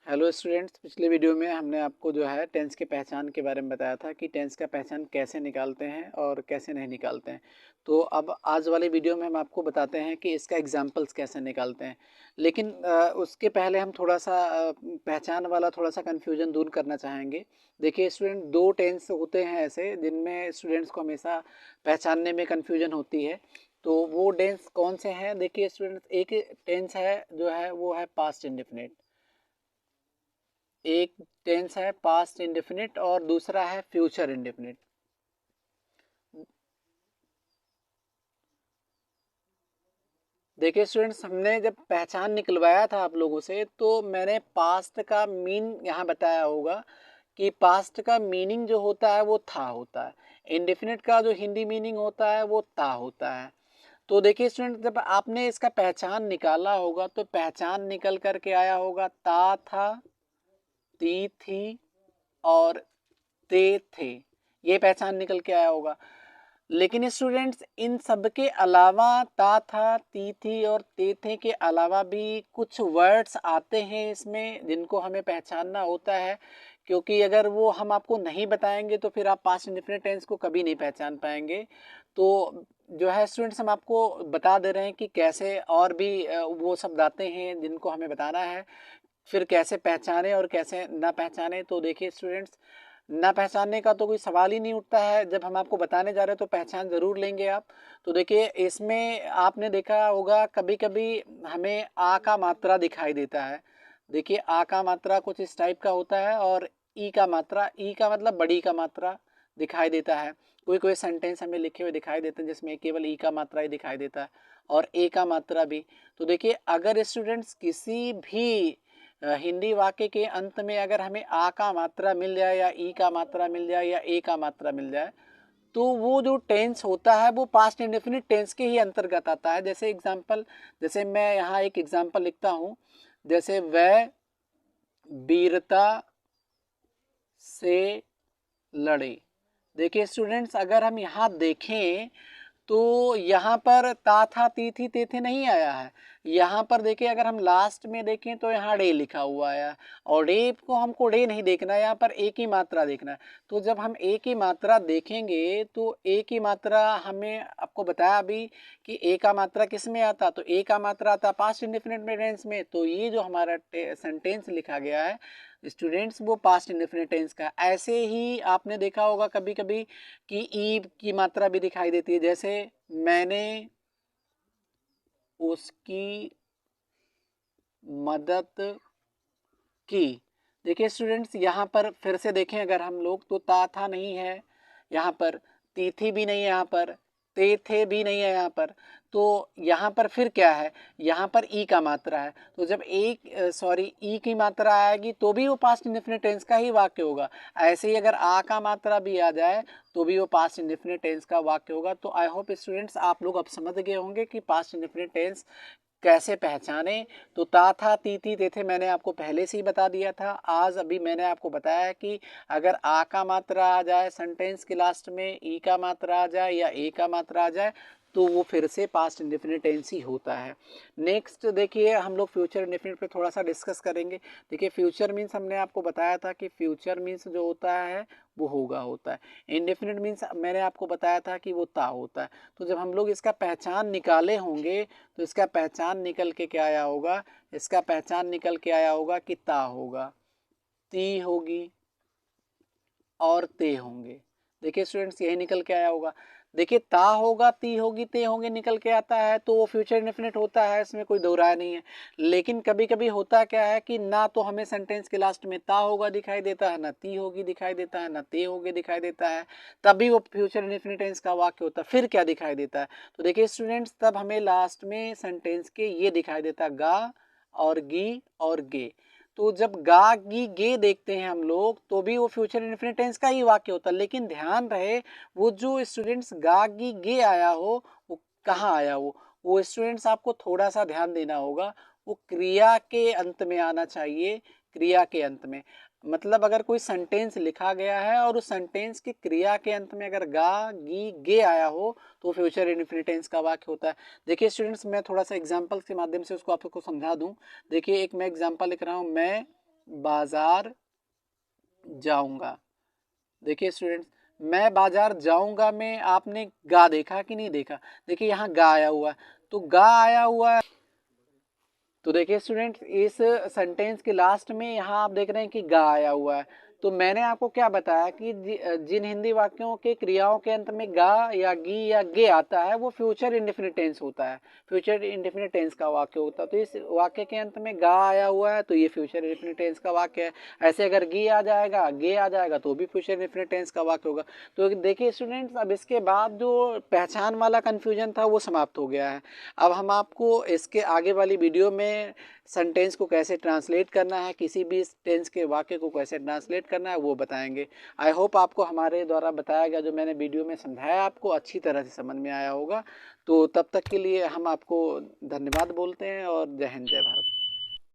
Hello students, पिछले video में हमने आपको जो है टेंस के पहचान के बारे में बताया था कि टेंस का पहचान कैसे निकालते हैं और कैसे नहीं निकालते हैं। तो अब आज वाले वीडियो में हम आपको बताते हैं कि इसका एग्जाम्पल्स कैसे निकालते हैं। लेकिन उसके पहले हम थोड़ा सा पहचान वाला थोड़ा सा कन्फ्यूजन दूर करना चाहेंगे। देखिए स्टूडेंट, दो टेंस होते हैं ऐसे जिनमें स्टूडेंट्स को हमेशा पहचानने में कन्फ्यूजन होती है। तो वो टेंस कौन से हैं? देखिए स्टूडेंट्स, एक टेंस है जो है वो है पास्ट इंडेफिनिट। एक टेंस है पास्ट इंडेफिनिट और दूसरा है फ्यूचर इंडेफिनिट। देखिए स्टूडेंट्स, हमने जब पहचान निकलवाया था आप लोगों से तो मैंने पास्ट का मीन यहाँ बताया होगा कि पास्ट का मीनिंग जो होता है वो था होता है। इंडेफिनिट का जो हिंदी मीनिंग होता है वो ता होता है। तो देखिए स्टूडेंट, जब आपने इसका पहचान निकाला होगा तो पहचान निकल करके आया होगा ता था, ती थी और ते थे। ये पहचान निकल के आया होगा। लेकिन स्टूडेंट्स, इन सब के अलावा ता था, ती थी और ते थे के अलावा भी कुछ वर्ड्स आते हैं इसमें जिनको हमें पहचानना होता है, क्योंकि अगर वो हम आपको नहीं बताएंगे तो फिर आप पास्ट इंडेफिनिट टेंस को कभी नहीं पहचान पाएंगे। तो जो है स्टूडेंट्स, हम आपको बता दे रहे हैं कि कैसे और भी वो शब्द आते हैं जिनको हमें बताना है, फिर कैसे पहचाने और कैसे ना पहचाने। तो देखिए स्टूडेंट्स, ना पहचानने का तो कोई सवाल ही नहीं उठता है। जब हम आपको बताने जा रहे हैं तो पहचान ज़रूर लेंगे आप। तो देखिए, इसमें आपने देखा होगा कभी कभी हमें आ का मात्रा दिखाई देता है। देखिए, आ का मात्रा कुछ इस टाइप का होता है और ई का मात्रा, ई का मतलब बड़ी का मात्रा दिखाई देता है। कोई कोई सेंटेंस हमें लिखे हुए दिखाई देते हैं जिसमें केवल ई का मात्रा ही दिखाई देता है और ए का मात्रा भी। तो देखिए, अगर स्टूडेंट्स किसी भी हिंदी वाक्य के अंत में अगर हमें आ का मात्रा मिल जाए या ई का मात्रा मिल जाए या ए का मात्रा मिल जाए तो वो जो टेंस होता है वो पास्ट इंडेफिनिट टेंस के ही अंतर्गत आता है। जैसे एग्जांपल, जैसे मैं यहाँ एक एग्जांपल लिखता हूँ, जैसे वह वीरता से लड़े। देखिए स्टूडेंट्स, अगर हम यहाँ देखें तो यहाँ पर ता था, ती थी, ते थे नहीं आया है। यहाँ पर देखिए, अगर हम लास्ट में देखें तो यहाँ डे लिखा हुआ है और डे को हमको डे नहीं देखना है, यहाँ पर एक ही मात्रा देखना है। तो जब हम एक ही मात्रा देखेंगे तो एक ही मात्रा हमें आपको बताया अभी कि ए का मात्रा किस में आता, तो ए का मात्रा आता पास्ट इंडेफिनिट में टेंस में। तो ये जो हमारा सेंटेंस लिखा गया है स्टूडेंट्स वो पास्ट इंडेफिनिट टेंस का। ऐसे ही आपने देखा होगा कभी कभी कि ई की मात्रा भी दिखाई देती है, जैसे मैंने उसकी मदद की। देखिए स्टूडेंट्स, यहाँ पर फिर से देखें अगर हम लोग तो ता था नहीं है, यहाँ पर ती थी भी नहीं है, यहाँ पर ते थे भी नहीं है यहाँ पर। तो यहाँ पर फिर क्या है, यहाँ पर ई का मात्रा है। तो जब ई की मात्रा आएगी तो भी वो पास्ट इंडेफिनिट टेंस का ही वाक्य होगा। ऐसे ही अगर आ का मात्रा भी आ जाए तो भी वो पास्ट इंडेफिनिट टेंस का वाक्य होगा। तो आई होप स्टूडेंट्स आप लोग अब समझ गए होंगे कि पास्ट इंडेफिनिट टेंस कैसे पहचाने। तो ता था, ती थी, ते थे मैंने आपको पहले से ही बता दिया था। आज अभी मैंने आपको बताया कि अगर आ का मात्रा आ जाए सेंटेंस के लास्ट में, ई का मात्रा आ जाए या ए का मात्रा आ जाए तो वो फिर से पास्ट इंडेफिनिट टेंस ही होता है। नेक्स्ट देखिए, हम लोग फ्यूचर इंडेफिनिट पे थोड़ा सा डिस्कस करेंगे। देखिए, फ्यूचर मीन्स हमने आपको बताया था कि फ्यूचर मीन्स जो होता है वो होता है। इंडेफिनिट मीन्स मैंने आपको बताया था कि वो ता होता है। तो जब हम लोग इसका पहचान निकाले होंगे तो इसका पहचान निकल के क्या आया होगा, इसका पहचान निकल के आया होगा कि ता होगा, ती होगी और ते होंगे। देखिए स्टूडेंट्स, यही निकल के आया होगा। देखिए, ता होगा, ती होगी, ते होंगे निकल के आता है तो वो फ्यूचर इंडेफिनिट होता है, इसमें कोई दो राय नहीं है। लेकिन कभी कभी होता क्या है कि ना तो हमें सेंटेंस के लास्ट में ता होगा दिखाई देता है, ना ती होगी दिखाई देता है, ना ते होगे दिखाई देता है, तभी वो फ्यूचर इंडेफिनिट टेंस का वाक्य होता है। फिर क्या दिखाई देता है, तो देखिए स्टूडेंट्स, तब हमें लास्ट में सेंटेंस के ये दिखाई देता है गा और गी और गे। तो जब गा गी गे देखते हैं हम लोग तो भी वो फ्यूचर इंडेफिनिट टेंस का ही वाक्य होता है। लेकिन ध्यान रहे, वो जो स्टूडेंट्स गा गी गे आया हो वो कहाँ आया, वो स्टूडेंट्स आपको थोड़ा सा ध्यान देना होगा। वो क्रिया के अंत में आना चाहिए, क्रिया के अंत में। मतलब अगर कोई सेंटेंस लिखा गया है और उस सेंटेंस की क्रिया के अंत में अगर गा गी गे आया हो तो फ्यूचर इंडेफिनिट टेंस का वाक्य होता है। देखिए स्टूडेंट्स, मैं थोड़ा सा एग्जांपल्स के माध्यम से उसको आपको समझा दूं। देखिए, एक मैं एग्जांपल लिख रहा हूं, मैं बाजार जाऊंगा। देखिए स्टूडेंट्स, मैं बाजार जाऊंगा में आपने गा देखा कि नहीं देखा? देखिए यहाँ गा आया हुआ है, तो गा आया हुआ है, तो देखिए स्टूडेंट्स इस सेंटेंस के लास्ट में यहाँ आप देख रहे हैं कि गा आया हुआ है। तो मैंने आपको क्या बताया कि जिन हिंदी वाक्यों के क्रियाओं के अंत में गा या गी या गे आता है वो फ्यूचर इंडेफिनिट टेंस होता है, फ्यूचर इंडेफिनिट टेंस का वाक्य होता है। तो इस वाक्य के अंत में गा आया हुआ है तो ये फ्यूचर इंडेफिनिट टेंस का वाक्य है। ऐसे अगर गी आ जाएगा, गे आ जाएगा तो भी फ्यूचर इंडेफिनिट टेंस का वाक्य होगा। तो देखिए स्टूडेंट्स, अब इसके बाद जो पहचान वाला कन्फ्यूजन था वो समाप्त हो गया है। अब हम आपको इसके आगे वाली वीडियो में सेंटेंस को कैसे ट्रांसलेट करना है, किसी भी टेंस के वाक्य को कैसे ट्रांसलेट करना है वो बताएंगे। आई होप आपको हमारे द्वारा बताया गया जो मैंने वीडियो में समझाया आपको अच्छी तरह से समझ में आया होगा। तो तब तक के लिए हम आपको धन्यवाद बोलते हैं और जय हिंद जय भारत।